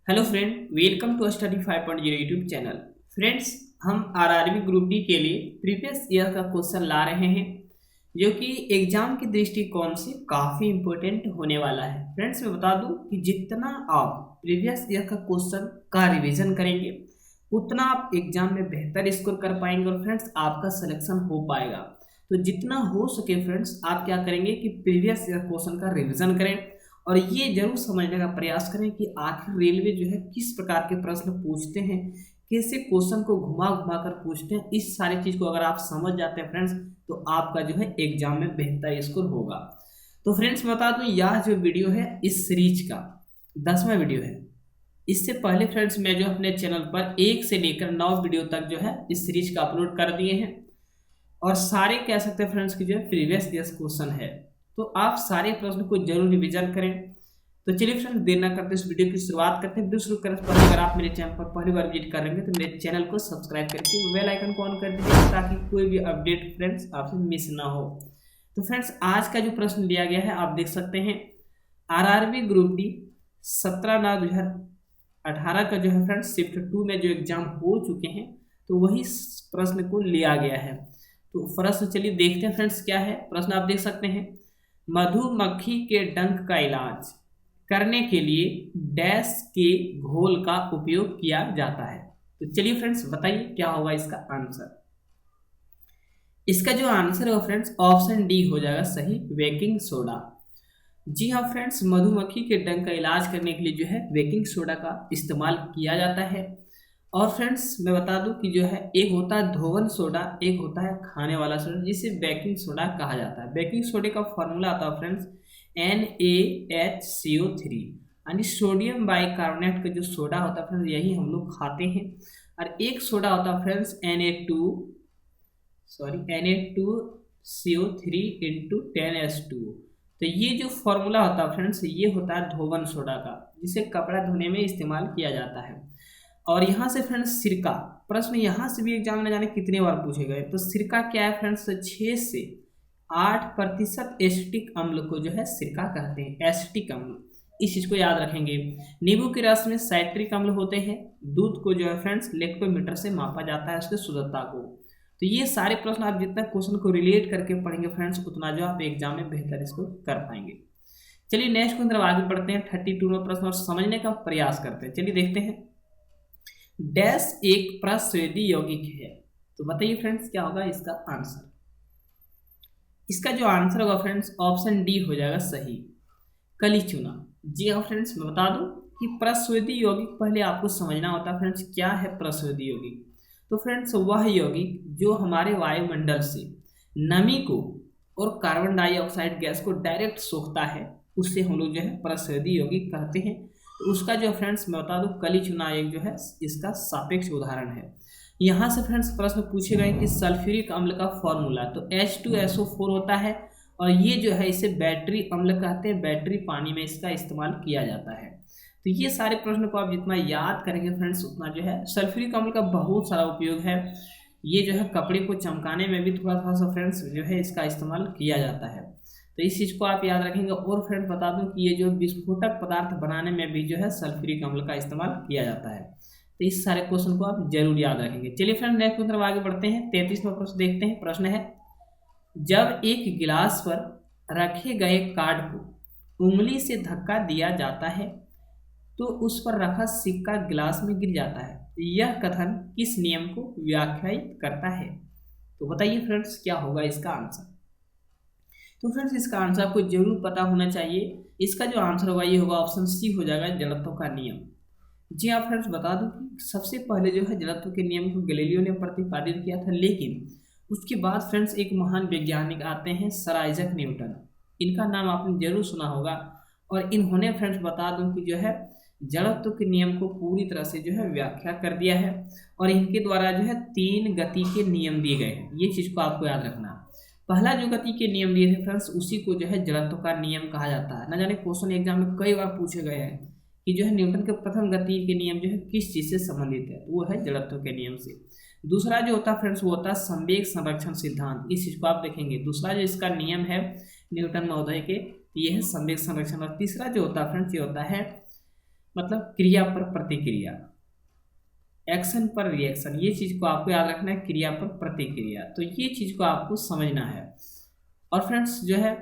Hello friend, welcome to study 5.0 YouTube channel. Friends, हम RRB group D के लिए previous year का question ला रहे हैं जो कि एग्जाम की दृष्टिकोण से काफ़ी इंपॉर्टेंट होने वाला है। फ्रेंड्स, मैं बता दूं कि जितना आप प्रीवियस ईयर का क्वेश्चन का रिवीजन करेंगे उतना आप एग्जाम में बेहतर स्कोर कर पाएंगे और फ्रेंड्स आपका सिलेक्शन हो पाएगा। तो जितना हो सके फ्रेंड्स आप क्या करेंगे कि प्रीवियस ईयर क्वेश्चन का रिवीजन करें और ये जरूर समझने का प्रयास करें कि आखिर रेलवे जो है किस प्रकार के प्रश्न पूछते हैं, कैसे क्वेश्चन को घुमा घुमा कर पूछते हैं। इस सारी चीज़ को अगर आप समझ जाते हैं फ्रेंड्स तो आपका जो है एग्जाम में बेहतर स्कोर होगा। तो फ्रेंड्स बता दूं, यह जो वीडियो है इस सीरीज का 10वां वीडियो है। इससे पहले फ्रेंड्स मैं जो अपने चैनल पर 1 से लेकर 9 वीडियो तक जो है इस सीरीज का अपलोड कर दिए हैं और सारे कह सकते हैं फ्रेंड्स की जो है प्रीवियस ईयर क्वेश्चन है। तो आप सारे प्रश्न को जरूर रिवीजन करें। तो चलिए फ्रेंड्स, देर ना करते इस वीडियो की शुरुआत करते हैं। वीडियो शुरू करने से पहले अगर आप मेरे चैनल पर पहली बार विजिट कर रहे हैं तो मेरे चैनल को सब्सक्राइब करके बेल आइकन को ऑन कर दीजिए ताकि कोई भी अपडेट फ्रेंड्स आपसे मिस ना हो। तो फ्रेंड्स, आज का जो प्रश्न लिया गया है आप देख सकते हैं, आरआरबी ग्रुप डी 17/9/2018 का जो है फ्रेंड्स शिफ्ट 2 में जो एग्जाम हो चुके हैं तो वही प्रश्न को लिया गया है। तो प्रश्न चलिए देखते हैं फ्रेंड्स क्या है। प्रश्न आप देख सकते हैं, मधुमक्खी के डंक का इलाज करने के लिए डैश के घोल का उपयोग किया जाता है। तो चलिए फ्रेंड्स बताइए क्या होगा इसका आंसर। इसका जो आंसर होगा फ्रेंड्स ऑप्शन डी हो जाएगा सही, बेकिंग सोडा। जी हाँ फ्रेंड्स, मधुमक्खी के डंक का इलाज करने के लिए जो है बेकिंग सोडा का इस्तेमाल किया जाता है। और फ्रेंड्स मैं बता दूं कि जो है एक होता है धोवन सोडा, एक होता है खाने वाला सोडा जिसे बेकिंग सोडा कहा जाता है। बेकिंग सोडे का फॉर्मूला आता है फ्रेंड्स NaHCO3 यानी सोडियम बाइकार्बोनेट का जो सोडा होता है फ्रेंड्स यही हम लोग खाते हैं। और एक सोडा होता है फ्रेंड्स Na2CO3 × 10H2। तो ये जो फॉर्मूला होता है फ्रेंड्स ये होता है धोवन सोडा का, जिसे कपड़ा धोने में इस्तेमाल किया जाता है। और यहाँ से फ्रेंड्स सिरका, प्रश्न यहाँ से भी एग्जाम में जाने कितने बार पूछे गए। तो सिरका क्या है फ्रेंड्स, 6 से 8% एसिटिक अम्ल को जो है सिरका कहते हैं, एसिटिक अम्ल। इस चीज़ को याद रखेंगे। नींबू के रस में साइट्रिक अम्ल होते हैं। दूध को जो है फ्रेंड्स लेक्टोमीटर से मापा जाता है उसकी शुद्धता को। तो ये सारे प्रश्न आप जितना क्वेश्चन को रिलेट करके पढ़ेंगे फ्रेंड्स उतना जो आप एग्जाम में बेहतर इसको कर पाएंगे। चलिए नेक्स्ट क्वेश्चन तरफ आगे बढ़ते हैं। 32वां प्रश्न और समझने का प्रयास करते हैं। चलिए देखते हैं, डैश एक प्रस्वेदी यौगिक है। तो बताइए फ्रेंड्स क्या होगा इसका आंसर। इसका जो आंसर होगा फ्रेंड्स ऑप्शन डी हो जाएगा सही, कली चूना। जी हाँ फ्रेंड्स, मैं बता दूं कि प्रस्वेदी यौगिक पहले आपको समझना होता है फ्रेंड्स क्या है प्रस्वेदी यौगिक। तो फ्रेंड्स वह यौगिक जो हमारे वायुमंडल से नमी को और कार्बन डाइऑक्साइड गैस को डायरेक्ट सोखता है उससे हम लोग जो है प्रस्वेदी यौगिक कहते हैं। तो उसका जो फ्रेंड्स मैं बता दूं कली चुना एक जो है इसका सापेक्ष उदाहरण है। यहाँ से फ्रेंड्स प्रश्न पूछे गए कि सल्फ्यूरिक अम्ल का फॉर्मूला, तो H2SO4 होता है और ये जो है इसे बैटरी अम्ल कहते हैं। बैटरी पानी में इसका इस्तेमाल किया जाता है। तो ये सारे प्रश्न को आप जितना याद करेंगे फ्रेंड्स उतना जो है, सल्फ्यूरिक अम्ल का बहुत सारा उपयोग है। ये जो है कपड़े को चमकाने में भी थोड़ा थोड़ा सा फ्रेंड्स जो है इसका इस्तेमाल किया जाता है। तो इस चीज़ को आप याद रखेंगे। और फ्रेंड्स बता दूं कि ये जो विस्फोटक पदार्थ बनाने में भी जो है सल्फ्यूरिक अम्ल का इस्तेमाल किया जाता है। तो इस सारे क्वेश्चन को आप जरूर याद रखेंगे। चलिए फ्रेंड्स नेक्स्ट क्वेश्चन आगे बढ़ते हैं। 33वां प्रश्न देखते हैं। प्रश्न है, जब एक गिलास पर रखे गए कार्ड को उंगली से धक्का दिया जाता है तो उस पर रखा सिक्का गिलास में गिर जाता है, यह कथन किस नियम को व्याख्यायित करता है। तो बताइए फ्रेंड्स क्या होगा इसका आंसर। तो फ्रेंड्स इसका आंसर आपको जरूर पता होना चाहिए। इसका जो आंसर होगा ये होगा ऑप्शन सी हो जाएगा, जड़त्व का नियम। जी हाँ फ्रेंड्स, बता दूं कि सबसे पहले जो है जड़त्व के नियम को गैलीलियो ने प्रतिपादित किया था, लेकिन उसके बाद फ्रेंड्स एक महान वैज्ञानिक आते हैं सर आइजैक न्यूटन। इनका नाम आपने जरूर सुना होगा और इन्होंने फ्रेंड्स बता दूं कि जो है जड़त्व के नियम को पूरी तरह से जो है व्याख्या कर दिया है और इनके द्वारा जो है 3 गति के नियम दिए गए हैं। ये चीज़ को आपको याद रखना। पहला जो गति के नियम दिए थे फ्रेंड्स उसी को जो है जड़त्व का नियम कहा जाता है। ना जाने क्वेश्चन एग्जाम में कई बार पूछे गए हैं कि जो है न्यूटन के प्रथम गति के नियम जो है किस चीज़ से संबंधित है, वो है जड़त्व के नियम से। दूसरा जो होता है फ्रेंड्स वो होता है संवेग संरक्षण सिद्धांत। इस चीज़ को आप देखेंगे, दूसरा जो इसका नियम है न्यूटन महोदय के ये है संवेग संरक्षण। और तीसरा जो होता है फ्रेंड्स ये होता है मतलब क्रिया पर प्रतिक्रिया, एक्शन पर रिएक्शन, ये चीज को आपको याद रखना है, क्रिया पर प्रतिक्रिया। तो ये चीज को आपको समझना है। और फ्रेंड्स जो है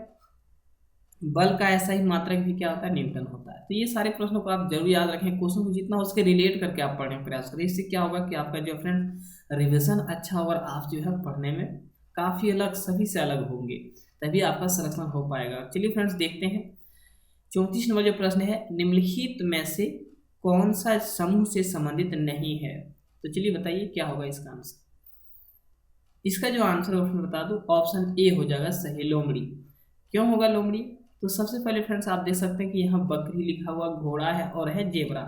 बल का ऐसा ही मात्रक भी क्या होता है, न्यूटन होता है। तो ये सारे प्रश्नों को आप जरूर याद रखें, क्वेश्चन को जितना उसके रिलेट करके आप पढ़ने का प्रयास करें। इससे क्या होगा कि आपका जो फ्रेंड रिविजन अच्छा होगा और आप जो है पढ़ने में काफ़ी अलग, सभी से अलग होंगे, तभी आपका सिलेक्शन हो पाएगा। चलिए फ्रेंड्स देखते हैं 34 नंबर जो प्रश्न है, निम्नलिखित में से कौन सा समूह से संबंधित नहीं है। तो चलिए बताइए क्या होगा इसका आंसर। इसका जो आंसर ऑप्शन बता दूं, ऑप्शन ए हो जाएगा सही, लोमड़ी। क्यों होगा लोमड़ी? तो सबसे पहले फ्रेंड्स आप देख सकते हैं कि यहाँ बकरी लिखा हुआ, घोड़ा है और है जेबरा।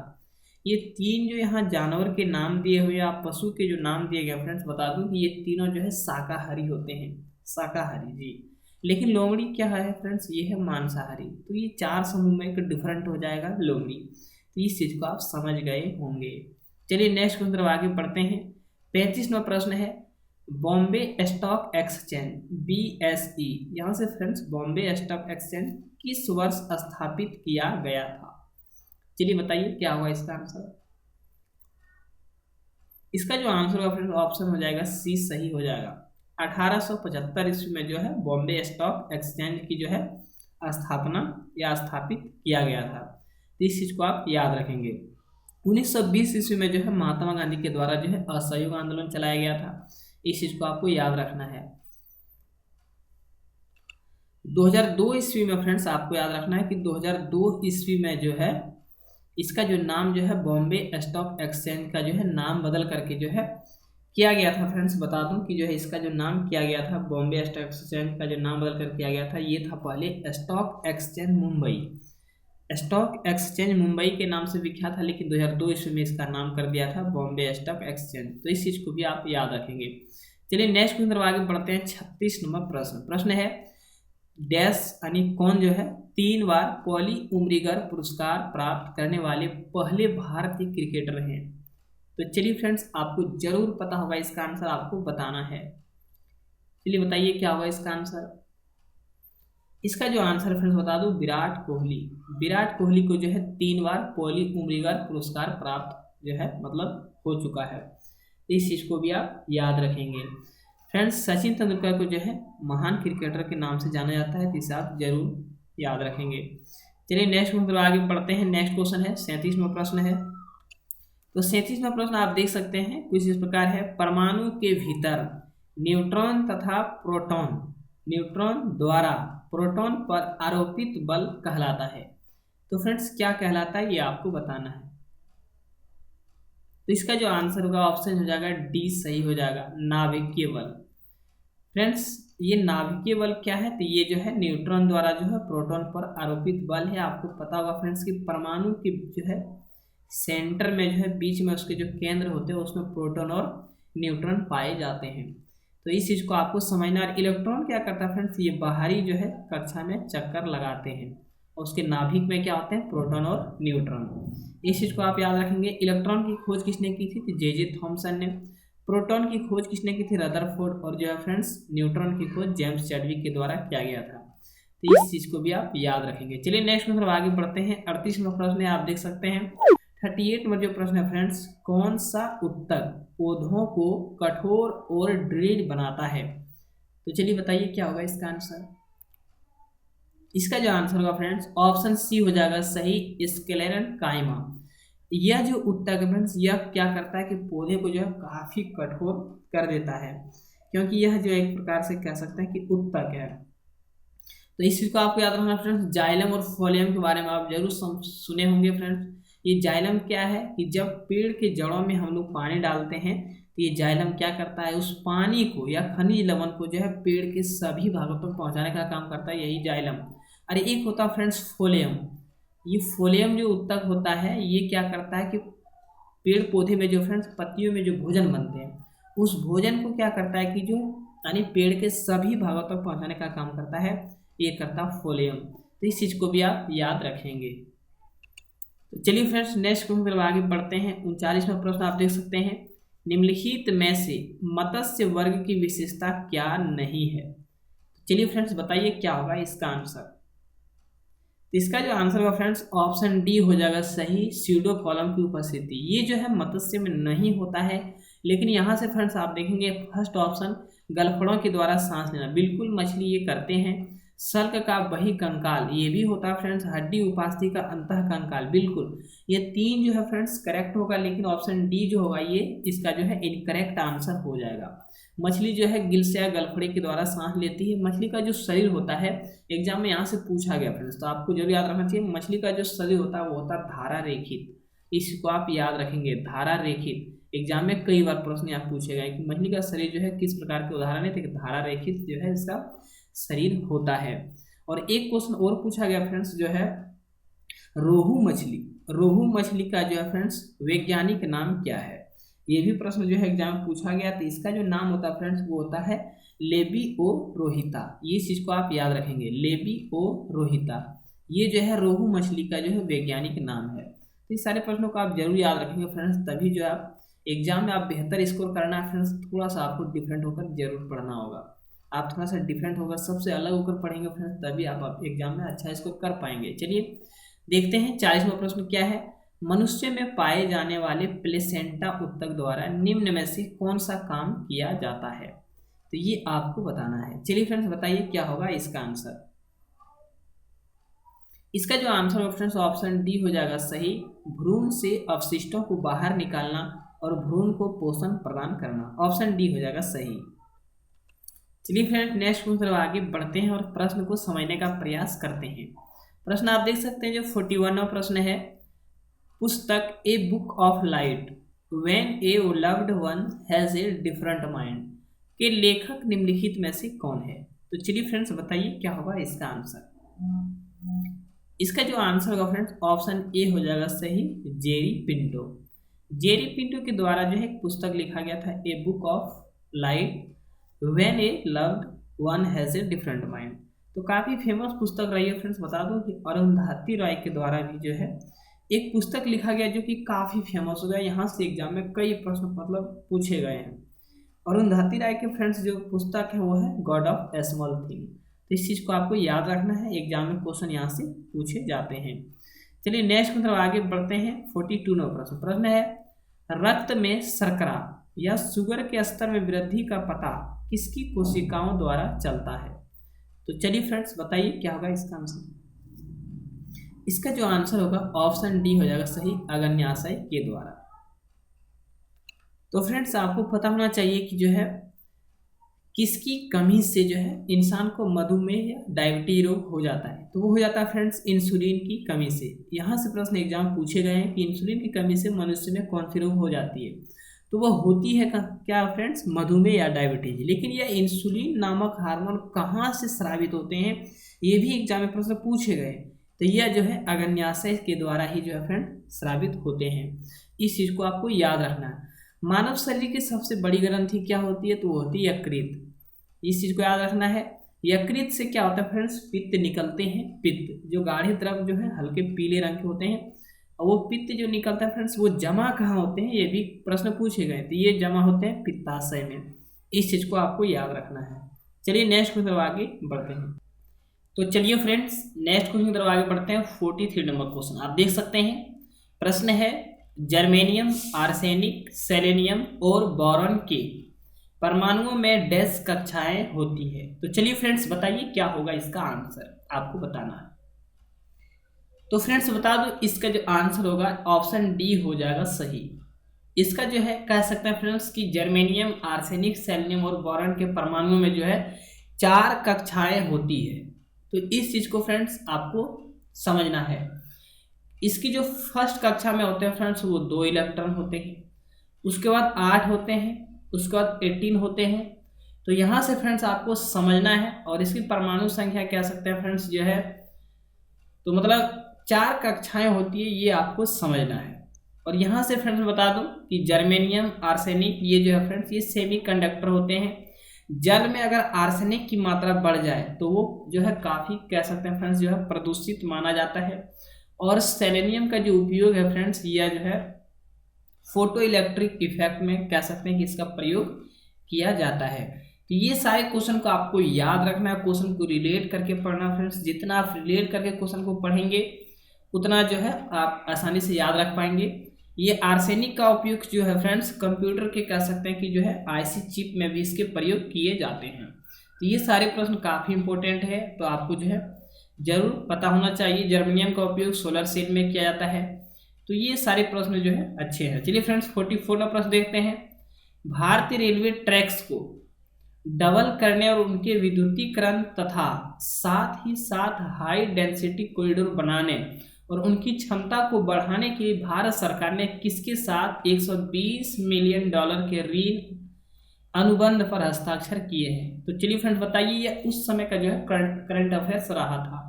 ये तीन जो यहाँ जानवर के नाम दिए हुए, आप पशु के जो नाम दिए गए फ्रेंड्स, बता दूं कि ये तीनों जो है शाकाहारी होते हैं, शाकाहारी जी। लेकिन लोमड़ी क्या है फ्रेंड्स, ये है मांसाहारी। तो ये चार समूह में एक डिफरेंट हो जाएगा लोमड़ी। तो इस चीज को आप समझ गए होंगे। चलिए नेक्स्ट क्वेश्चन आगे बढ़ते हैं। 35वां प्रश्न है, बॉम्बे स्टॉक एक्सचेंज BSE, यहाँ से फ्रेंड्स बॉम्बे स्टॉक एक्सचेंज किस वर्ष स्थापित किया गया था। चलिए बताइए क्या होगा इसका आंसर। इसका जो आंसर होगा फ्रेंड्स ऑप्शन हो जाएगा सी, सही हो जाएगा। 1875 ईस्वी में जो है बॉम्बे स्टॉक एक्सचेंज की जो है स्थापना या स्थापित किया गया था। तो इस चीज को आप याद रखेंगे। 1920 ईस्वी में जो है महात्मा गांधी के द्वारा जो है असहयोग आंदोलन चलाया गया था। इस चीज को आपको याद रखना है। 2002 ईस्वी में फ्रेंड्स आपको याद रखना है कि 2002 ईस्वी में जो है इसका जो नाम जो है बॉम्बे स्टॉक एक्सचेंज का जो है नाम बदल करके जो है किया गया था। फ्रेंड्स बता दूं कि जो है इसका जो नाम किया गया था, बॉम्बे स्टॉक एक्सचेंज का जो नाम बदल कर किया गया था, ये था पहले stock exchange Mumbai. Stock exchange Mumbai के नाम से विख्यात था, लेकिन 2002 ईस्वी में इसका नाम कर दिया था बॉम्बे स्टॉक एक्सचेंज। तो इस चीज को भी आप याद रखेंगे। चलिए नेक्स्ट क्वेश्चन आगे बढ़ते हैं। 36 नंबर प्रश्न है, डैश यानी कौन जो है 3 बार पॉली उम्रीगर पुरस्कार प्राप्त करने वाले पहले भारतीय क्रिकेटर हैं। तो चलिए फ्रेंड्स आपको जरूर पता होगा, इसका आंसर आपको बताना है। चलिए बताइए क्या होगा इसका आंसर। इसका जो आंसर फ्रेंड्स बता दूं, विराट कोहली। विराट कोहली को जो है 3 बार पॉली उम्रीगर पुरस्कार प्राप्त जो है मतलब हो चुका है। इस चीज को भी आप याद रखेंगे। फ्रेंड्स सचिन तेंदुलकर को जो है महान क्रिकेटर के नाम से जाना जाता है, तो इसे आप जरूर याद रखेंगे। चलिए नेक्स्ट क्वेश्चन आगे बढ़ते हैं। नेक्स्ट क्वेश्चन है 37वां प्रश्न है। तो 37वां प्रश्न आप देख सकते हैं कुछ इस प्रकार है, परमाणु के भीतर न्यूट्रॉन तथा प्रोटॉन, न्यूट्रॉन द्वारा प्रोटॉन पर आरोपित बल कहलाता है। तो फ्रेंड्स क्या कहलाता है ये आपको बताना है। तो इसका जो आंसर होगा ऑप्शन हो जाएगा डी, सही हो जाएगा, नाभिकीय बल। फ्रेंड्स ये नाभिकीय बल क्या है, तो ये जो है न्यूट्रॉन द्वारा जो है प्रोटॉन पर आरोपित बल है। आपको पता होगा फ्रेंड्स कि परमाणु के जो है सेंटर में जो है बीच में उसके जो केंद्र होते हैं उसमें प्रोटॉन और न्यूट्रॉन पाए जाते हैं। तो इस चीज को आपको समझना है। इलेक्ट्रॉन क्या करता है फ्रेंड्स, ये बाहरी जो है कक्षा में चक्कर लगाते हैं और उसके नाभिक में क्या होते हैं, प्रोटॉन और न्यूट्रॉन। इस चीज को आप याद रखेंगे। इलेक्ट्रॉन की खोज किसने की थी, तो जे थॉमसन ने। प्रोटॉन की खोज किसने की थी, रदरफोर्ड। और जो है फ्रेंड्स न्यूट्रॉन की खोज जेम्स चैडविक के द्वारा किया गया था। तो इस चीज को भी आप याद रखेंगे। चलिए नेक्स्ट क्वेश्चन आगे बढ़ते हैं। 38वां प्रश्न है, आप देख सकते हैं 38 में जो प्रश्न है फ्रेंड्स, कौन सा उत्तक पौधों को कठोर और दृढ़ बनाता है। तो चलिए बताइए क्या होगा इसका आंसर। इसका जो आंसर होगा फ्रेंड्स ऑप्शन सी हो जाएगा सही, स्क्लेरेंकाइमा। यह जो उत्तक है फ्रेंड्स, यह क्या करता है कि पौधे को जो है काफी कठोर कर देता है, क्योंकि यह जो एक प्रकार से कह सकते हैं कि उत्तक है। तो इस चीज को आपको याद रखना फ्रेंड्स। जाइलम और फोलियम के बारे में आप जरूर सुने होंगे फ्रेंड्स। ये जाइलम क्या है कि जब पेड़ के जड़ों में हम लोग पानी डालते हैं तो ये जाइलम क्या करता है, उस पानी को या खनिज लवण को जो है पेड़ के सभी भागों तक पहुंचाने का काम करता है, यही जाइलम। अरे एक होता है फ्रेंड्स फोलियम। ये फोलियम जो उत्तक होता है ये क्या करता है कि पेड़ पौधे में जो फ्रेंड्स पत्तियों में जो भोजन बनते हैं उस भोजन को क्या करता है कि जो यानी पेड़ के सभी भागों तक पहुंचाने का काम करता है, ये करता फोलियम। तो इस चीज को भी आप याद रखेंगे। तो चलिए फ्रेंड्स नेक्स्ट क्वेश्चन आगे बढ़ते हैं। 39वां प्रश्न आप देख सकते हैं, निम्नलिखित में से मत्स्य वर्ग की विशेषता क्या नहीं है। चलिए फ्रेंड्स बताइए क्या होगा इसका आंसर। तो इसका जो आंसर होगा फ्रेंड्स ऑप्शन डी हो जाएगा सही, स्यूडो कॉलम की उपस्थिति। ये जो है मत्स्य में नहीं होता है, लेकिन यहाँ से फ्रेंड्स आप देखेंगे फर्स्ट ऑप्शन गलफड़ों के द्वारा सांस लेना, बिल्कुल मछली ये करते हैं। सल्क का बही कंकाल ये भी होता है फ्रेंड्स, हड्डी उपास्थि का अंतः कंकाल, बिल्कुल ये तीन जो है फ्रेंड्स करेक्ट होगा, लेकिन ऑप्शन डी जो होगा ये इसका जो है इनकरेक्ट आंसर हो जाएगा। मछली जो है गिल्स या गलफड़े के द्वारा सांस लेती है। मछली का जो शरीर होता है, एग्जाम में यहाँ से पूछा गया फ्रेंड्स, तो आपको जरूर याद रखना चाहिए, मछली का जो शरीर होता है वो होता है धारा रेखित। इसको आप याद रखेंगे, धारा रेखित। एग्जाम में कई बार प्रश्न आप पूछे गए कि मछली का शरीर जो है किस प्रकार के उदाहरण है, तो धारा रेखित जो है इसका शरीर होता है। और एक क्वेश्चन और पूछा गया फ्रेंड्स, जो है रोहू मछली, रोहू मछली का जो है फ्रेंड्स वैज्ञानिक नाम क्या है। ये भी प्रश्न जो है एग्जाम में पूछा गया, तो इसका जो नाम होता है फ्रेंड्स वो होता है लेबिओरोहिता। ये चीज को आप याद रखेंगे, लेबिओरोहिता, ये जो है रोहू मछली का जो है वैज्ञानिक नाम है। तो इस सारे प्रश्नों को आप जरूर याद रखेंगे फ्रेंड्स, तभी जो आप एग्जाम में आप बेहतर स्कोर करना है फ्रेंड्स। थोड़ा सा आपको डिफरेंट होकर जरूर पढ़ना होगा, आप थोड़ा सा डिफरेंट होकर सबसे अलग होकर पढ़ेंगे फ्रेंड्स, तभी आप एग्जाम में अच्छा स्कोर कर पाएंगे। चलिए देखते हैं 40वां प्रश्न क्या है। मनुष्य में पाए जाने वाले प्लेसेंटा ऊतक द्वारा निम्न में से कौन सा काम किया जाता है, तो ये आपको बताना है। चलिए फ्रेंड्स बताइए क्या होगा इसका आंसर। इसका जो आंसर होगा फ्रेंड्स ऑप्शन डी हो जाएगा सही, भ्रूण से अवशिष्टों को बाहर निकालना और भ्रूण को पोषण प्रदान करना, ऑप्शन डी हो जाएगा सही। चलिए फ्रेंड्स नेक्स्ट क्वेश्चन आगे बढ़ते हैं और प्रश्न को समझने का प्रयास करते हैं। प्रश्न आप देख सकते हैं जो 41वां प्रश्न है, पुस्तक a book of light when A loved one has a different mind के लेखक निम्नलिखित में से कौन है। तो चलिए फ्रेंड्स बताइए क्या होगा इसका आंसर। इसका जो आंसर होगा फ्रेंड्स ऑप्शन ए हो जाएगा सही, जेरी पिंटो। जेरी पिंटो के द्वारा जो है एक पुस्तक लिखा गया था, a book of light when A loved one has a different mind. तो काफ़ी फेमस पुस्तक रही है फ्रेंड्स। बता दो कि अरुंधति रॉय के द्वारा भी जो है एक पुस्तक लिखा गया जो कि काफ़ी फेमस हो गया, यहाँ से एग्जाम में कई प्रश्न मतलब पूछे गए हैं। अरुंधति राय के फ्रेंड्स जो पुस्तक है वो है God of A small thing. तो इस चीज़ को आपको याद रखना है, एग्जाम में क्वेश्चन यहाँ से पूछे जाते हैं। चलिए नेक्स्ट मतलब आगे बढ़ते हैं। 42वां प्रश्न है, रक्त में शर्करा या शुगर के स्तर में वृद्धि का पता किसकी कोशिकाओं द्वारा चलता है। तो चलिए फ्रेंड्स बताइए क्या होगा इसका आंसर। इसका जो आंसर होगा ऑप्शन डी हो जाएगा सही, अग्न्याशय के द्वारा। तो फ्रेंड्स आपको पता होना चाहिए कि जो है किसकी कमी से जो है इंसान को मधुमेह या डायबिटीज रोग हो जाता है। तो वो हो जाता है फ्रेंड्स इंसुलिन की कमी से। यहाँ से प्रश्न एग्जाम पूछे गए हैं कि इंसुलिन की कमी से मनुष्य में कौन सी रोग हो जाती है, तो वह होती है क्या फ्रेंड्स, मधुमेह या डायबिटीज। लेकिन यह इंसुलिन नामक हार्मोन कहाँ से स्रावित होते हैं, ये भी एग्जाम में प्रश्न पूछे गए। तो यह जो है अग्न्याशय के द्वारा ही जो है फ्रेंड स्रावित होते हैं। इस चीज़ को आपको याद रखना है। मानव शरीर की सबसे बड़ी ग्रंथि क्या होती है, तो वो होती है यकृत। इस चीज़ को याद रखना है। यकृत से क्या होता है फ्रेंड्स, पित्त निकलते हैं। पित्त जो गाढ़े द्रव जो है हल्के पीले रंग के होते हैं, और वो पित्त जो निकलता है फ्रेंड्स वो जमा कहाँ होते हैं, ये भी प्रश्न पूछे गए। तो ये जमा होते हैं पित्ताशय में। इस चीज़ को आपको याद रखना है। चलिए नेक्स्ट क्वेश्चन तरफ आगे बढ़ते हैं। तो चलिए फ्रेंड्स नेक्स्ट क्वेश्चन तरफ आगे बढ़ते हैं। 43 नंबर क्वेश्चन आप देख सकते हैं। प्रश्न है, जर्मेनियम, आर्सेनिक, सेलेनियम और बोरॉन के परमाणुओं में डैश कक्षाएं होती है। तो चलिए फ्रेंड्स बताइए क्या होगा इसका आंसर, आपको बताना है। तो फ्रेंड्स बता दो इसका जो आंसर होगा ऑप्शन डी हो जाएगा सही। इसका जो है कह सकते हैं फ्रेंड्स कि जर्मेनियम, आर्सेनिक, सेलेनियम और बोरॉन के परमाणुओं में जो है 4 कक्षाएं होती है। तो इस चीज़ को फ्रेंड्स आपको समझना है। इसकी जो फर्स्ट कक्षा में होते हैं फ्रेंड्स वो 2 इलेक्ट्रॉन होते हैं, उसके बाद 8 होते हैं, उसके बाद 18 होते हैं। तो यहाँ से फ्रेंड्स आपको समझना है। और इसकी परमाणु संख्या कह सकते हैं फ्रेंड्स जो है, तो मतलब 4 कक्षाएं होती है, ये आपको समझना है। और यहाँ से फ्रेंड्स बता दूं कि जर्मेनियम, आर्सेनिक ये जो है फ्रेंड्स ये सेमीकंडक्टर होते हैं। जल में अगर आर्सेनिक की मात्रा बढ़ जाए तो वो जो है काफ़ी कह सकते हैं फ्रेंड्स जो है प्रदूषित माना जाता है। और सेलेनियम का जो उपयोग है फ्रेंड्स यह जो है फोटो इलेक्ट्रिक इफेक्ट में कह सकते हैं कि इसका प्रयोग किया जाता है। तो ये सारे क्वेश्चन को आपको याद रखना है, क्वेश्चन को रिलेट करके पढ़ना फ्रेंड्स। जितना आप रिलेट करके क्वेश्चन को पढ़ेंगे उतना जो है आप आसानी से याद रख पाएंगे। ये आर्सेनिक का उपयोग जो है फ्रेंड्स कंप्यूटर के कह सकते हैं कि जो है आईसी चिप में भी इसके प्रयोग किए जाते हैं। तो ये सारे प्रश्न काफ़ी इंपॉर्टेंट है, तो आपको जो है जरूर पता होना चाहिए। जर्मेनियम का उपयोग सोलर सेल में किया जाता है। तो ये सारे प्रश्न जो है अच्छे हैं। चलिए फ्रेंड्स 44वां प्रश्न देखते हैं। भारतीय रेलवे ट्रैक्स को डबल करने और उनके विद्युतीकरण तथा साथ ही साथ हाई डेंसिटी कॉरिडोर बनाने और उनकी क्षमता को बढ़ाने के लिए भारत सरकार ने किसके साथ 120 मिलियन डॉलर के ऋण अनुबंध पर हस्ताक्षर किए हैं? तो चलिए फ्रेंड्स बताइए, ये उस समय का जो है करंट अफेयर्स रहा था।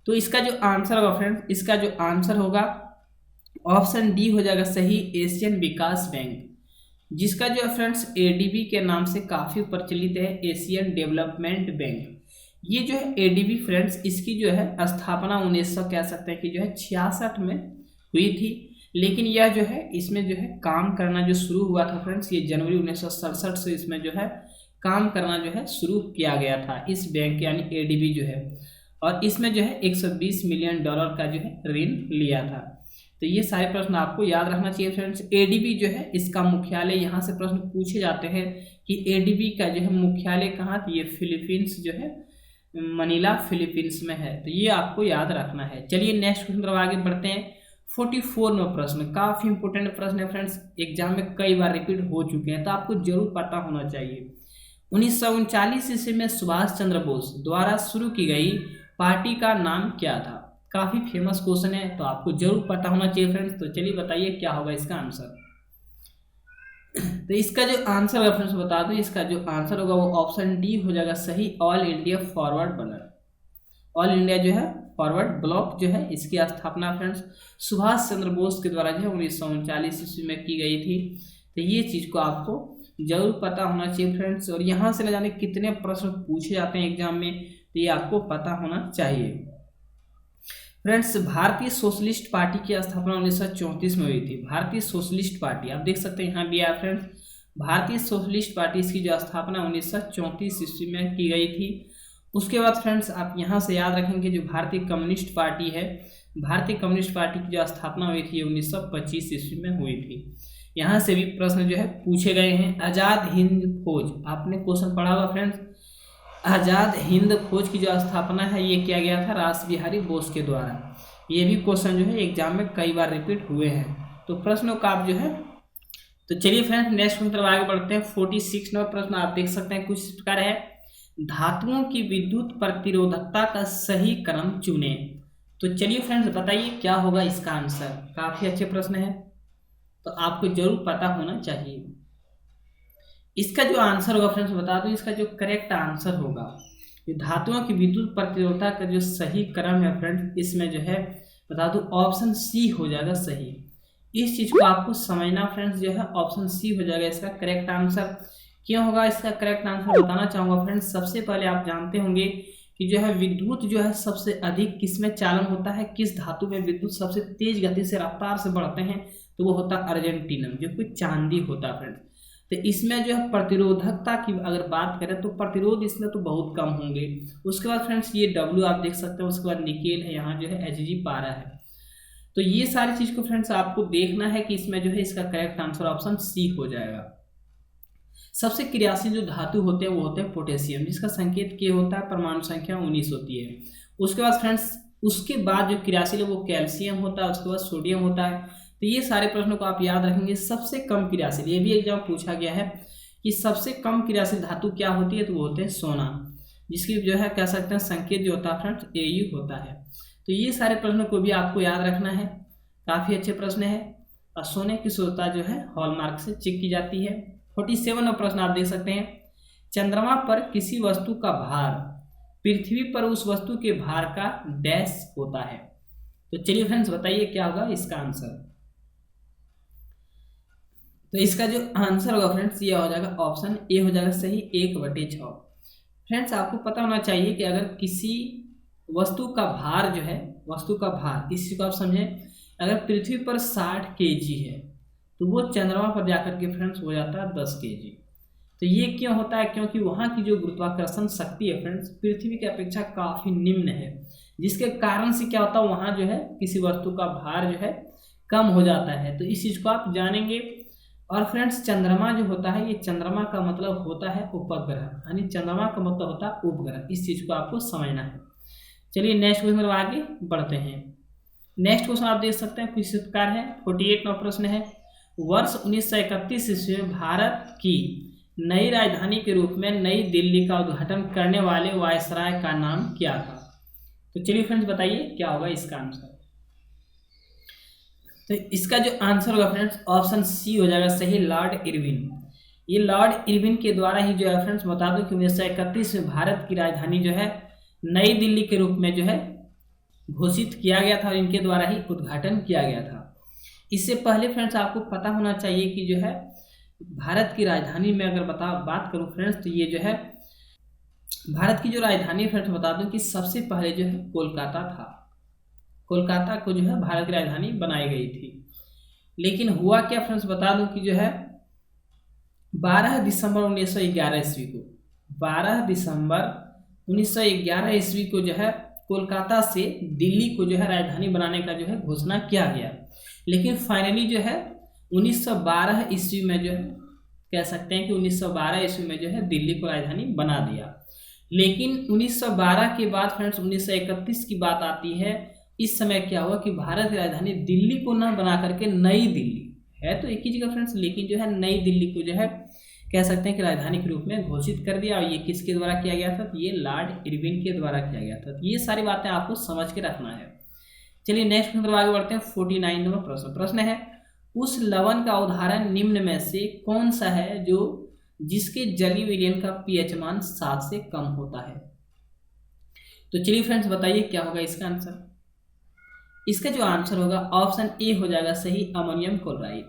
तो इसका जो आंसर होगा फ्रेंड्स, इसका जो आंसर होगा ऑप्शन डी हो जाएगा सही, एशियन विकास बैंक, जिसका जो है फ्रेंड्स एडीबी के नाम से काफ़ी प्रचलित है, एशियन डेवलपमेंट बैंक। ये जो है एडीबी फ्रेंड्स, इसकी जो है स्थापना 1900 कह सकते हैं कि जो है 66 में हुई थी, लेकिन यह जो है इसमें जो है काम करना जो शुरू हुआ था फ्रेंड्स, ये जनवरी 1967 से इसमें जो है काम करना जो है शुरू किया गया था इस बैंक यानी एडीबी जो है, और इसमें जो है 120 मिलियन डॉलर का जो है ऋण लिया था। तो ये सारे प्रश्न आपको याद रखना चाहिए फ्रेंड्स। एडीबी जो है इसका मुख्यालय, यहाँ से प्रश्न पूछे जाते हैं कि एडीबी का जो है मुख्यालय कहाँ, तो ये फिलीपींस जो है मनीला फिलीपींस में है। तो ये आपको याद रखना है। चलिए नेक्स्ट क्वेश्चन तरफ आगे बढ़ते हैं। 44वां प्रश्न काफ़ी इंपॉर्टेंट प्रश्न है फ्रेंड्स, एग्जाम में कई बार रिपीट हो चुके हैं, तो आपको जरूर पता होना चाहिए। 1939 ईस्वी में सुभाष चंद्र बोस द्वारा शुरू की गई पार्टी का नाम क्या था? काफ़ी फेमस क्वेश्चन है, तो आपको जरूर पता होना चाहिए फ्रेंड्स। तो चलिए बताइए क्या होगा इसका आंसर। तो इसका जो आंसर होगा फ्रेंड्स बता दूं, इसका जो आंसर होगा वो ऑप्शन डी हो जाएगा सही, all India forward block. All India जो है फॉरवर्ड ब्लॉक जो है इसकी स्थापना फ्रेंड्स सुभाष चंद्र बोस के द्वारा जो है 1939 ईस्वी में की गई थी। तो ये चीज़ को आपको जरूर पता होना चाहिए फ्रेंड्स। और यहाँ से न जाने कितने प्रश्न पूछे जाते हैं एग्जाम में, तो ये आपको पता होना चाहिए फ्रेंड्स। भारतीय सोशलिस्ट पार्टी की स्थापना 1934 में हुई थी। भारतीय सोशलिस्ट पार्टी आप देख सकते हैं यहाँ भी है फ्रेंड्स, भारतीय सोशलिस्ट पार्टी इसकी जो स्थापना 1934 ईस्वी में की गई थी। उसके बाद फ्रेंड्स आप यहाँ से याद रखेंगे जो भारतीय कम्युनिस्ट पार्टी है, भारतीय कम्युनिस्ट पार्टी की जो स्थापना हुई थी 1925 ईस्वी में हुई थी। यहाँ से भी प्रश्न जो है पूछे गए हैं। आज़ाद हिंद फौज, आपने क्वेश्चन पढ़ा होगा फ्रेंड्स, आज़ाद हिंद फौज की जो स्थापना है ये किया गया था रास बिहारी बोस के द्वारा। ये भी क्वेश्चन जो है एग्जाम में कई बार रिपीट हुए हैं। तो प्रश्नों का आप जो है, तो चलिए फ्रेंड्स नेक्स्ट क्वेश्चन आगे बढ़ते हैं। 46 नंबर प्रश्न आप देख सकते हैं कुछ इस प्रकार है, धातुओं की विद्युत प्रतिरोधकता का सही क्रम चुने। तो चलिए फ्रेंड्स बताइए क्या होगा इसका आंसर। काफ़ी अच्छे प्रश्न है, तो आपको जरूर पता होना चाहिए। इसका जो आंसर होगा फ्रेंड्स बता दूं, इसका जो करेक्ट आंसर होगा धातुओं की विद्युत प्रतिरोधकता का जो सही क्रम है फ्रेंड्स, इसमें जो है बता दूं ऑप्शन सी हो जाएगा सही। इस चीज़ को आपको समझना फ्रेंड्स, जो है ऑप्शन सी हो जाएगा इसका करेक्ट आंसर। क्यों होगा इसका करेक्ट आंसर बताना चाहूँगा फ्रेंड्स। सबसे पहले आप जानते होंगे कि जो है विद्युत जो है सबसे अधिक किस में चालन होता है, किस धातु में विद्युत सबसे तेज गति से रफ्तार से बढ़ते हैं, तो वो होता है अर्जेंटीनम, जो कि चांदी होता है फ्रेंड्स। तो इसमें जो है प्रतिरोधकता की अगर बात करें तो प्रतिरोध इसमें तो बहुत कम होंगे। उसके बाद फ्रेंड्स ये डब्ल्यू आप देख सकते हैं, उसके बाद निकेल है, यहाँ जो है एचजी पारा है। तो ये सारी चीज़ को फ्रेंड्स आपको देखना है कि इसमें जो है इसका करेक्ट आंसर ऑप्शन सी हो जाएगा। सबसे क्रियाशील जो धातु होते हैं वो होते हैं पोटेशियम, जिसका संकेत के होता है, परमाणु संख्या 19 होती है। उसके बाद फ्रेंड्स उसके बाद जो क्रियाशील है वो कैल्शियम होता है, उसके बाद सोडियम होता है। तो ये सारे प्रश्नों को आप याद रखेंगे। सबसे कम क्रियाशील, ये भी एग्जाम पूछा गया है कि सबसे कम क्रियाशील धातु क्या होती है, तो वो होते हैं सोना, जिसकी जो है कह सकते हैं संकेत जो होता है फ्रेंड्स Au होता है। तो ये सारे प्रश्नों को भी आपको याद रखना है, काफ़ी अच्छे प्रश्न है। और सोने की शुद्धता जो है हॉलमार्क से चेक की जाती है। 47वां प्रश्न आप देख सकते हैं, चंद्रमा पर किसी वस्तु का भार पृथ्वी पर उस वस्तु के भार का डैश होता है। तो चलिए फ्रेंड्स बताइए क्या होगा इसका आंसर। तो इसका जो आंसर होगा फ्रेंड्स ये हो जाएगा ऑप्शन ए हो जाएगा सही, 1/6। फ्रेंड्स आपको पता होना चाहिए कि अगर किसी वस्तु का भार जो है, वस्तु का भार, इस चीज़ को आप समझें, अगर पृथ्वी पर 60 kg है तो वो चंद्रमा पर जाकर के फ्रेंड्स हो जाता है 10 kg। तो ये क्यों होता है? क्योंकि वहाँ की जो गुरुत्वाकर्षण शक्ति है फ्रेंड्स पृथ्वी की अपेक्षा काफ़ी निम्न है, जिसके कारण से क्या होता है वहाँ जो है किसी वस्तु का भार जो है कम हो जाता है। तो इस चीज़ को आप जानेंगे। और फ्रेंड्स चंद्रमा जो होता है, ये चंद्रमा का मतलब होता है उपग्रह, यानी चंद्रमा का मतलब होता है उपग्रह। इस चीज़ को आपको समझना है। चलिए नेक्स्ट क्वेश्चन में आगे बढ़ते हैं। नेक्स्ट क्वेश्चन आप देख सकते हैं कुछ इस प्रकार है। 48वां प्रश्न है, वर्ष 1931 ईस्वी में भारत की नई राजधानी के रूप में नई दिल्ली का उद्घाटन करने वाले वायसराय का नाम क्या था? तो चलिए फ्रेंड्स बताइए क्या होगा इसका आंसर। तो इसका जो आंसर होगा फ्रेंड्स ऑप्शन सी हो जाएगा सही, लॉर्ड इरविन। ये लॉर्ड इरविन के द्वारा ही जो है फ्रेंड्स बता दूं कि 1931 में भारत की राजधानी जो है नई दिल्ली के रूप में जो है घोषित किया गया था और इनके द्वारा ही उद्घाटन किया गया था। इससे पहले फ्रेंड्स आपको पता होना चाहिए कि जो है भारत की राजधानी में अगर बात करूं फ्रेंड्स तो ये जो है भारत की जो राजधानी फ्रेंड्स बता दूं कि सबसे पहले जो है कोलकाता था। कोलकाता को जो है भारत की राजधानी बनाई गई थी। लेकिन हुआ क्या फ्रेंड्स बता दूं कि जो है 12 दिसंबर 1911 ईस्वी को 12 दिसंबर 1911 ईस्वी को जो है कोलकाता से दिल्ली को जो है राजधानी बनाने का जो है घोषणा किया गया। लेकिन फाइनली जो है 1912 ईस्वी में जो है कह सकते हैं कि 1912 ईस्वी में जो है दिल्ली को राजधानी बना दिया। लेकिन 1912 के बाद फ्रेंड्स 1931 की बात आती है। इस समय क्या हुआ कि भारत की राजधानी दिल्ली को न बना करके नई दिल्ली है तो एक ही जगह फ्रेंड्स, लेकिन जो है नई दिल्ली को जो है कह सकते हैं कि राजधानी के रूप में घोषित कर दिया। और ये किसके द्वारा किया गया था? तो ये लॉर्ड इरविन के द्वारा किया गया था। तो ये सारी बातें आपको समझ के रखना है। चलिए नेक्स्ट क्वेश्चन आगे बढ़ते हैं। 49वां प्रश्न है, उस लवण का उदाहरण निम्न में से कौन सा है जो जिसके जलीय विलयन का पीएच मान 7 से कम होता है? तो चलिए फ्रेंड्स बताइए क्या होगा इसका आंसर। इसका जो आंसर होगा ऑप्शन ए हो जाएगा सही, अमोनियम क्लोराइड।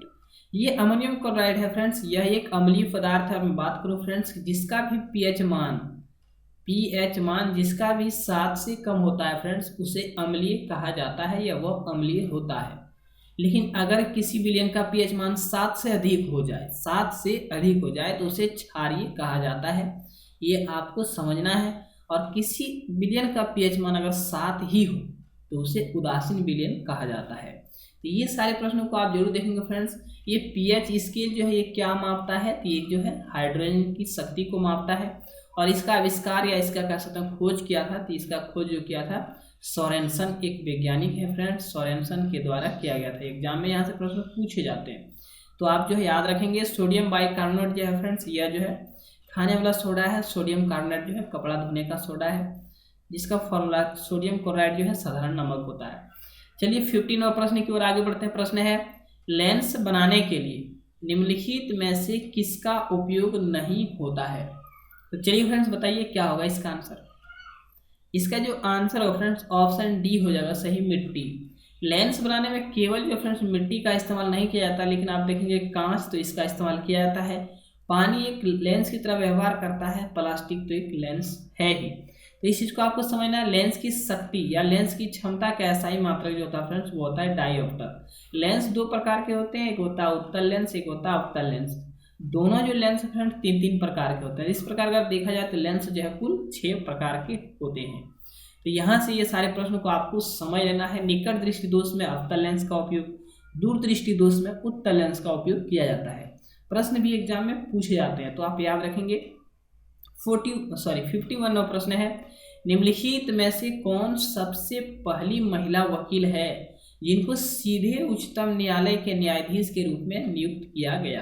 ये अमोनियम क्लोराइड है फ्रेंड्स, यह एक अम्लीय पदार्थ है। और मैं बात करूं फ्रेंड्स जिसका भी पीएच मान जिसका भी 7 से कम होता है फ्रेंड्स उसे अम्लीय कहा जाता है या वह अम्लीय होता है। लेकिन अगर किसी विलयन का पीएच मान 7 से अधिक हो जाए तो उसे क्षारीय कहा जाता है। ये आपको समझना है। और किसी विलयन का पीएच मान अगर 7 ही हो तो उसे उदासीन विलयन कहा जाता है। तो ये सारे प्रश्नों को आप जरूर देखेंगे फ्रेंड्स। ये पीएच स्केल जो है ये क्या मापता है? तो ये जो है हाइड्रोजन की शक्ति को मापता है। और इसका आविष्कार या इसका कह सकते हैं खोज किया था, तो इसका खोज जो किया था सोरेनसन, एक वैज्ञानिक है फ्रेंड्स, सोरेनसन के द्वारा किया गया था। एग्जाम में यहाँ से प्रश्न पूछे जाते हैं तो आप जो है याद रखेंगे। सोडियम बाइकार्बोनेट जो है फ्रेंड्स यह जो है खाने वाला सोडा है। सोडियम कार्बोनेट जो है कपड़ा धोने का सोडा है, जिसका फॉर्मूला सोडियम क्लोराइड जो है साधारण नमक होता है। चलिए 15वां प्रश्न की ओर आगे बढ़ते हैं। प्रश्न है, लेंस बनाने के लिए निम्नलिखित में से किसका उपयोग नहीं होता है? तो चलिए फ्रेंड्स बताइए क्या होगा इसका आंसर। इसका जो आंसर होगा फ्रेंड्स ऑप्शन डी हो जाएगा सही, मिट्टी। लेंस बनाने में केवल जो फ्रेंड्स मिट्टी का इस्तेमाल नहीं किया जाता, लेकिन आप देखेंगे कांच तो इसका इस्तेमाल किया जाता है। पानी एक लेंस की तरह व्यवहार करता है, प्लास्टिक तो एक लेंस है ही। तो इस चीज़ को आपको समझना है। लेंस की शक्ति या लेंस की क्षमता का ऐसा ही मात्रक जो होता है फ्रेंड्स वो होता है डायोप्टर। लेंस 2 प्रकार के होते हैं, एक होता है उत्तल लेंस, एक होता है अवतल लेंस। दोनों जो लेंस फ्रेंड्स 3-3 प्रकार के होते हैं। इस प्रकार अगर देखा जाए तो लेंस जो है कुल 6 प्रकार के होते हैं। तो यहाँ से ये सारे प्रश्नों को आपको समझ लेना है। निकट दृष्टि दोष में अवतल लेंस का उपयोग, दूर दृष्टि दोष में उत्तल लेंस का उपयोग किया जाता है। प्रश्न भी एग्जाम में पूछे जाते हैं तो आप याद रखेंगे। 51वां प्रश्न है, निम्नलिखित में से कौन सबसे पहली महिला वकील है जिनको सीधे उच्चतम न्यायालय के न्यायाधीश के रूप में नियुक्त किया गया?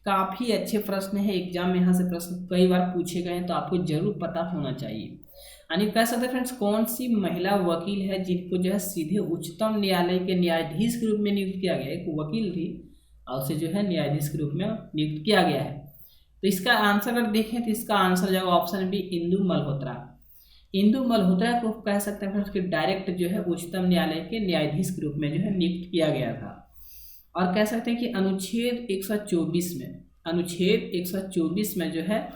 काफ़ी अच्छे प्रश्न है, एग्जाम में यहाँ से प्रश्न कई बार पूछे गए हैं तो आपको जरूर पता होना चाहिए। यानी कह सकते हैं फ्रेंड्स कौन सी महिला वकील है जिनको जो है सीधे उच्चतम न्यायालय के न्यायाधीश के रूप में नियुक्त किया गया? एक वकील थी और उसे जो है न्यायाधीश के रूप में नियुक्त किया गया है। तो इसका आंसर अगर देखें तो इसका आंसर जाएगा ऑप्शन बी, इंदु मल्होत्रा। इंदु मल्होत्रा को कह सकते हैं फ्रेंड्स कि डायरेक्ट जो है उच्चतम न्यायालय के न्यायाधीश के रूप में जो है नियुक्त किया गया था। और कह सकते हैं कि अनुच्छेद 124 में जो है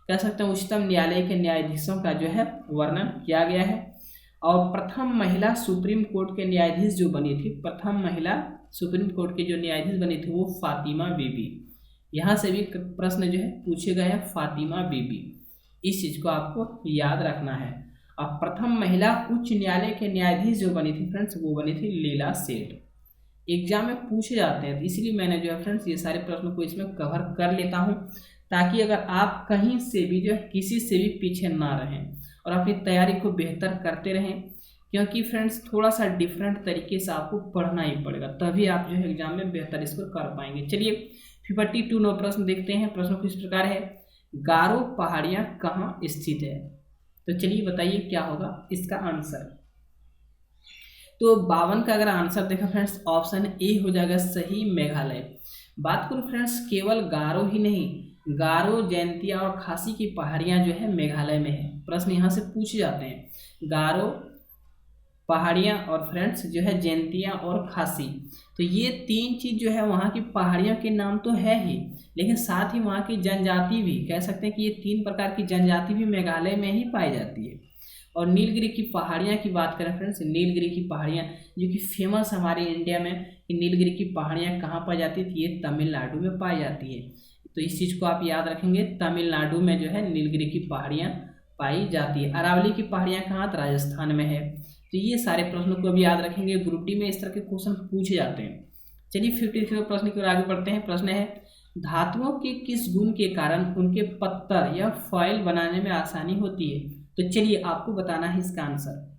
कह सकते हैं उच्चतम न्यायालय के न्यायाधीशों का जो है वर्णन किया गया है। और प्रथम महिला सुप्रीम कोर्ट के न्यायाधीश जो बनी थी, प्रथम महिला सुप्रीम कोर्ट के जो न्यायाधीश बनी थी वो फातिमा बीबी। यहाँ से भी प्रश्न जो है पूछे गए हैं, फातिमा बीबी, इस चीज को आपको याद रखना है। अब प्रथम महिला उच्च न्यायालय के न्यायाधीश जो बनी थी फ्रेंड्स, वो बनी थी लीला सेठ। एग्जाम में पूछे जाते हैं, तो इसलिए मैंने जो है फ्रेंड्स ये सारे प्रश्नों को इसमें कवर कर लेता हूँ, ताकि अगर आप कहीं से भी जो है किसी से भी पीछे ना रहें और अपनी तैयारी को बेहतर करते रहें, क्योंकि फ्रेंड्स थोड़ा सा डिफरेंट तरीके से आपको पढ़ना ही पड़ेगा, तभी आप जो है एग्जाम में बेहतर स्कोर कर पाएंगे। चलिए 52 प्रश्न देखते हैं। प्रश्न किस प्रकार है, गारो पहाड़ियाँ कहाँ स्थित है? तो चलिए बताइए क्या होगा इसका आंसर। तो 52 का अगर आंसर देखा फ्रेंड्स, ऑप्शन ए हो जाएगा सही, मेघालय। बात करूँ फ्रेंड्स, केवल गारो ही नहीं, गारो, जैंतिया और खासी की पहाड़ियाँ जो है मेघालय में है। प्रश्न यहाँ से पूछे जाते हैं, गारो पहाड़ियाँ और फ्रेंड्स जो है जैंतिया और खासी, तो ये तीन चीज़ जो है वहाँ की पहाड़ियों के नाम तो है ही, लेकिन साथ ही वहाँ की जनजाति भी, कह सकते हैं कि ये 3 प्रकार की जनजाति भी मेघालय में ही पाई जाती है। और नीलगिरी की पहाड़ियाँ की बात करें फ्रेंड्स, नीलगिरी की पहाड़ियाँ जो कि फेमस हमारे इंडिया में, कि नीलगिरी की पहाड़ियाँ कहाँ पाई जाती थी, ये तमिलनाडु में पाई जाती है। तो इस चीज़ को आप याद रखेंगे, तमिलनाडु में जो है नीलगिरी की पहाड़ियाँ पाई जाती है। अरावली की पहाड़ियाँ कहाँ, राजस्थान में है। तो ये सारे प्रश्नों को भी याद रखेंगे, ग्रुप डी में इस तरह के क्वेश्चन पूछे जाते हैं। चलिए 53 प्रश्न की ओर आगे बढ़ते हैं। प्रश्न है, धातुओं के किस गुण के कारण उनके पत्तर या फॉइल बनाने में आसानी होती है? तो चलिए आपको बताना है इसका आंसर।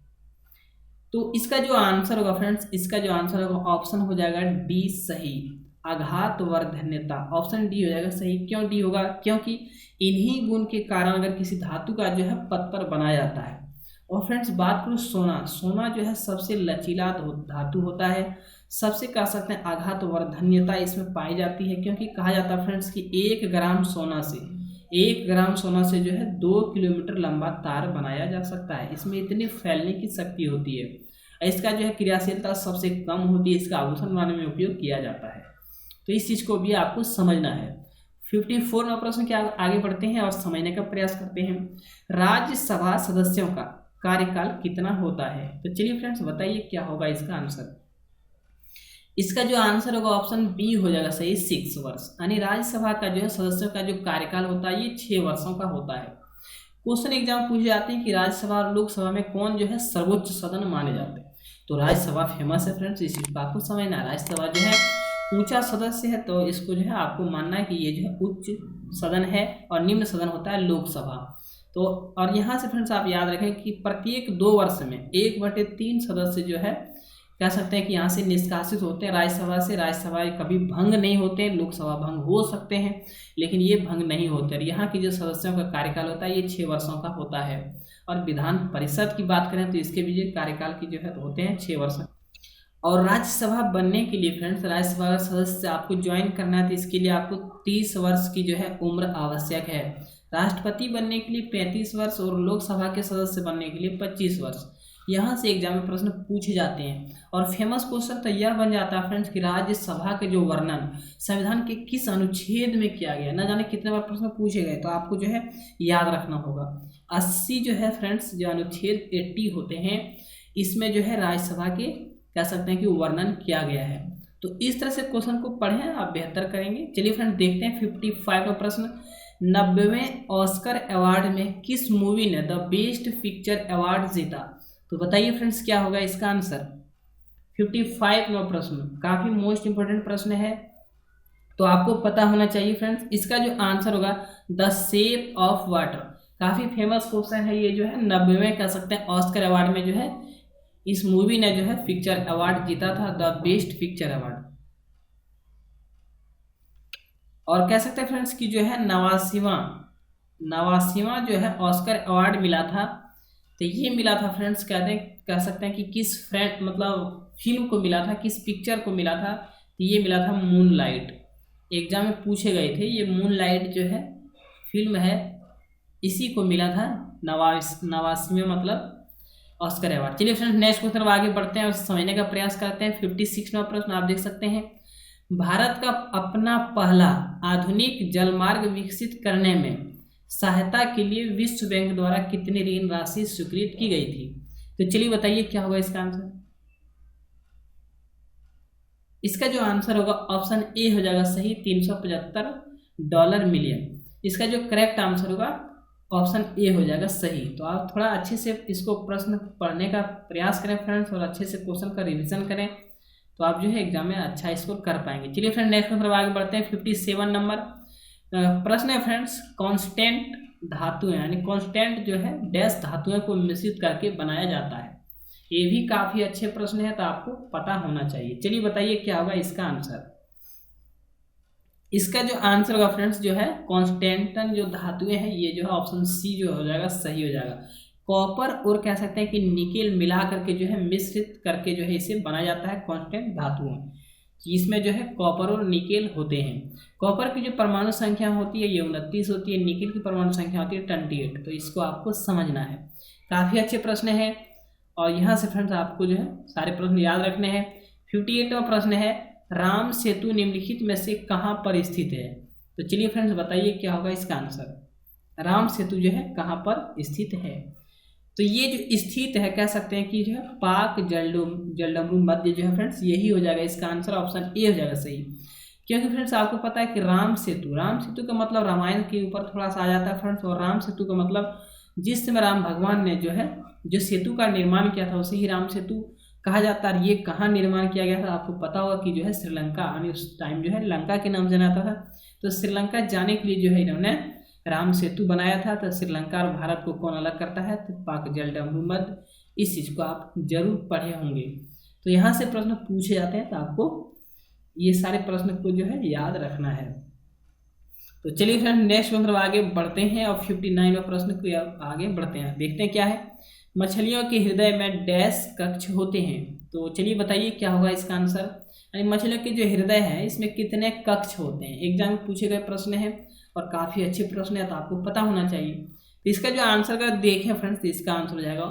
तो इसका जो आंसर होगा फ्रेंड्स, इसका जो आंसर होगा ऑप्शन हो जाएगा डी सही, आघातवर्धन्यता। ऑप्शन डी हो जाएगा सही। क्यों डी होगा? क्योंकि इन्हीं गुण के कारण अगर किसी धातु का जो है पत्तर बनाया जाता है। और फ्रेंड्स बात करूँ सोना, सोना जो है सबसे लचीला धातु होता है, सबसे कह सकते हैं आघातवर्धन्यता इसमें पाई जाती है, क्योंकि कहा जाता है फ्रेंड्स कि 1 ग्राम सोना से जो है 2 किलोमीटर लंबा तार बनाया जा सकता है। इसमें इतनी फैलने की शक्ति होती है। इसका जो है क्रियाशीलता सबसे कम होती है, इसका आभूषण बनाने में उपयोग किया जाता है। तो इस चीज़ को भी आपको समझना है। 54वां प्रश्न के आगे बढ़ते हैं और समझने का प्रयास करते हैं। राज्यसभा सदस्यों का कार्यकाल कितना होता है? तो चलिए फ्रेंड्स बताइए क्या होगा इसका आंसर। इसका जो आंसर होगा ऑप्शन बी हो जाएगा सही, 6 वर्ष। यानी राज्यसभा का जो है सदस्यों का जो कार्यकाल होता है ये 6 वर्षों का होता है। क्वेश्चन एग्जाम पूछे जाते हैं कि राज्यसभा और लोकसभा में कौन जो है सर्वोच्च सदन माने जाते हैं? तो राज्यसभा फेमस है फ्रेंड्स, इस चीज को आपको समझना है। राज्यसभा जो है ऊंचा सदस्य है, तो इसको जो है आपको मानना है कि ये जो है उच्च सदन है, और निम्न सदन होता है लोकसभा। तो और यहाँ से फ्रेंड्स आप याद रखें कि प्रत्येक 2 वर्ष में 1/3 सदस्य जो है कह सकते हैं कि यहाँ से निष्कासित होते हैं राज्यसभा से। राज्यसभा कभी भंग नहीं होते, लोकसभा भंग हो सकते हैं लेकिन ये भंग नहीं होते। और यहाँ की जो सदस्यों का कार्यकाल होता है ये 6 वर्षों का होता है। और विधान परिषद की बात करें तो इसके भी जो कार्यकाल की जो है होते हैं 6 वर्ष। और राज्यसभा बनने के लिए फ्रेंड्स, राज्यसभा का सदस्य आपको ज्वाइन करना है तो इसके लिए आपको 30 वर्ष की जो है उम्र आवश्यक है। राष्ट्रपति बनने के लिए 35 वर्ष और लोकसभा के सदस्य बनने के लिए 25 वर्ष। यहाँ से एग्जाम में प्रश्न पूछे जाते हैं। और फेमस क्वेश्चन तो यह बन जाता है फ्रेंड्स कि राज्यसभा के जो वर्णन संविधान के किस अनुच्छेद में किया गया, न जाने कितने बार प्रश्न पूछे गए, तो आपको जो है याद रखना होगा। 80 जो है फ्रेंड्स जो अनुच्छेद 80 होते हैं, इसमें जो है राज्यसभा के कह सकते हैं कि वर्णन किया गया है। तो इस तरह से क्वेश्चन को पढ़ें, आप बेहतर करेंगे। चलिए फ्रेंड्स देखते हैं 55 का प्रश्न। 90वें ऑस्कर अवार्ड में किस मूवी ने द बेस्ट पिक्चर अवार्ड जीता? तो बताइए फ्रेंड्स क्या होगा इसका आंसर। 55वां प्रश्न काफी मोस्ट इंपोर्टेंट प्रश्न है, तो आपको पता होना चाहिए फ्रेंड्स। इसका जो आंसर होगा द शेप ऑफ वाटर। काफी फेमस क्वेश्चन है ये, जो है 90वें कह सकते हैं ऑस्कर अवार्ड में जो है इस मूवी ने जो है पिक्चर अवार्ड जीता था, द बेस्ट पिक्चर अवार्ड। और कह सकते हैं फ्रेंड्स कि जो है 89वां जो है ऑस्कर अवार्ड मिला था, तो ये मिला था फ्रेंड्स कह सकते हैं कि किस फ्रेंड मतलब फिल्म को मिला था, किस पिक्चर को मिला था, तो ये मिला था मूनलाइट। एग्जाम में पूछे गए थे, ये मूनलाइट जो है फिल्म है, इसी को मिला था 89वें मतलब ऑस्कर अवार्ड। चलिए फ्रेंड्स नेक्स्ट क्वेश्चन आगे बढ़ते हैं और समझने का प्रयास करते हैं। 56वां प्रश्न आप देख सकते हैं। भारत का अपना पहला आधुनिक जलमार्ग विकसित करने में सहायता के लिए विश्व बैंक द्वारा कितनी ऋण राशि स्वीकृत की गई थी? तो चलिए बताइए क्या होगा इसका आंसर। इसका जो आंसर होगा ऑप्शन ए हो जाएगा सही, 375 डॉलर मिलियन। इसका जो करेक्ट आंसर होगा ऑप्शन ए हो जाएगा सही। तो आप थोड़ा अच्छे से इसको प्रश्न पढ़ने का प्रयास करें फ्रेंड्स, और अच्छे से क्वेश्चन का रिवीजन करें, तो आप जो है एग्जाम में अच्छा स्कोर कर पाएंगे। चलिए फ्रेंड नेक्स्ट तरफ आगे बढ़ते हैं। 57 नंबर प्रश्न है फ्रेंड्स, कांस्टेंट धातुएं यानी कांस्टेंट जो है डैश धातुएं को मिश्रित करके बनाया जाता है। ये भी काफी अच्छे प्रश्न है, तो आपको पता होना चाहिए। चलिए बताइए क्या होगा इसका आंसर। इसका जो आंसर होगा फ्रेंड्स जो है कांस्टेंटन जो धातुएं हैं, ये जो है ऑप्शन सी जो हो जाएगा सही हो जाएगा। कॉपर और कह सकते हैं कि निकेल मिला करके जो है मिश्रित करके जो है इसे बनाया जाता है कांस्टेंट धातुओं। इसमें जो है कॉपर और निकेल होते हैं। कॉपर की जो परमाणु संख्या होती है ये 29 होती है, निकेल की परमाणु संख्या होती है 28। तो इसको आपको समझना है। काफ़ी अच्छे प्रश्न है, और यहाँ से फ्रेंड्स आपको जो है सारे प्रश्न याद रखने हैं। 58वां प्रश्न है, राम सेतु निम्नलिखित में से कहाँ पर स्थित है। तो चलिए फ्रेंड्स बताइए क्या होगा इसका आंसर। राम सेतु जो है कहाँ पर स्थित है। तो ये जो स्थित है कह सकते हैं कि जो है पाक जलडमरू मध्य जो है फ्रेंड्स यही हो जाएगा इसका आंसर, ऑप्शन ए हो जाएगा सही। क्योंकि फ्रेंड्स आपको पता है कि राम सेतु का मतलब रामायण के ऊपर थोड़ा सा आ जाता है फ्रेंड्स, और राम सेतु का मतलब जिस समय राम भगवान ने जो है जो सेतु का निर्माण किया था उसे ही राम सेतु कहा जाता है। ये कहाँ निर्माण किया गया था आपको पता होगा कि जो है श्रीलंका, यानी उस टाइम जो है लंका के नाम से जाना था। तो श्रीलंका जाने के लिए जो है इन्होंने राम सेतु बनाया था। तो श्रीलंका और भारत को कौन अलग करता है, तो पाक जलडमरू मध्य। इस चीज़ को आप जरूर पढ़े होंगे। तो यहाँ से प्रश्न पूछे जाते हैं, तो आपको ये सारे प्रश्न को जो है याद रखना है। तो चलिए फ्रेंड नेक्स्ट मतलब आगे बढ़ते हैं, और 59वां प्रश्न को आगे बढ़ते हैं। देखते हैं क्या है। मछलियों के हृदय में डैश कक्ष होते हैं। तो चलिए बताइए क्या होगा इसका आंसर। यानी मछलियों के जो हृदय है इसमें कितने कक्ष होते हैं। एग्जाम में पूछे गए प्रश्न है, और काफ़ी अच्छे प्रश्न है, तो आपको पता होना चाहिए। तो इसका जो आंसर अगर देखें फ्रेंड्स, तो इसका आंसर हो जाएगा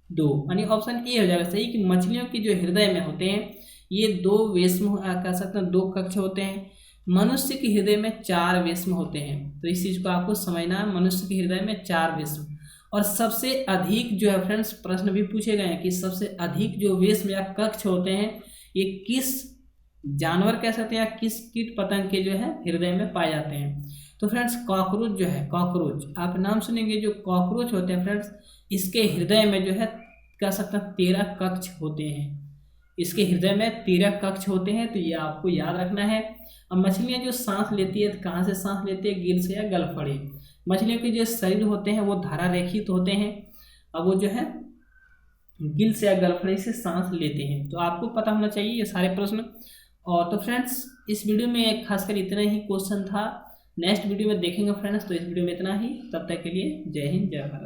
2, यानी ऑप्शन ए हो जाएगा सही कि मछलियों के जो हृदय में होते हैं ये 2 वेश्म कह सकते हैं, 2 कक्ष होते हैं। मनुष्य के हृदय में 4 वेश्म होते हैं। तो इस चीज़ को आपको समझना है, मनुष्य के हृदय में 4 वेश्म। और सबसे अधिक जो है फ्रेंड्स प्रश्न भी पूछे गए हैं कि सबसे अधिक जो वेश्म या कक्ष होते हैं ये किस जानवर कह सकते हैं या किस कीट पतंग के जो है हृदय में पाए जाते हैं। तो फ्रेंड्स कॉकरोच जो है, कॉकरोच आप नाम सुनेंगे, जो कॉकरोच होते हैं फ्रेंड्स इसके हृदय में जो है कह सकते हैं 13 कक्ष होते हैं। इसके हृदय में 13 कक्ष होते हैं, तो ये आपको याद रखना है। अब मछलियाँ जो सांस लेती है तो कहाँ से सांस लेती है, गिल से या गलफड़े। मछलियों के जो शरीर होते हैं वो धारा रेखित होते हैं, अब वो जो है गिल से या गलफड़े से सांस लेते हैं। तो आपको पता होना चाहिए ये सारे प्रश्न। और तो फ्रेंड्स इस वीडियो में खासकर इतना ही क्वेश्चन था। नेक्स्ट वीडियो में देखेंगे फ्रेंड्स। तो इस वीडियो में इतना ही, तब तक के लिए जय हिंद जय भारत।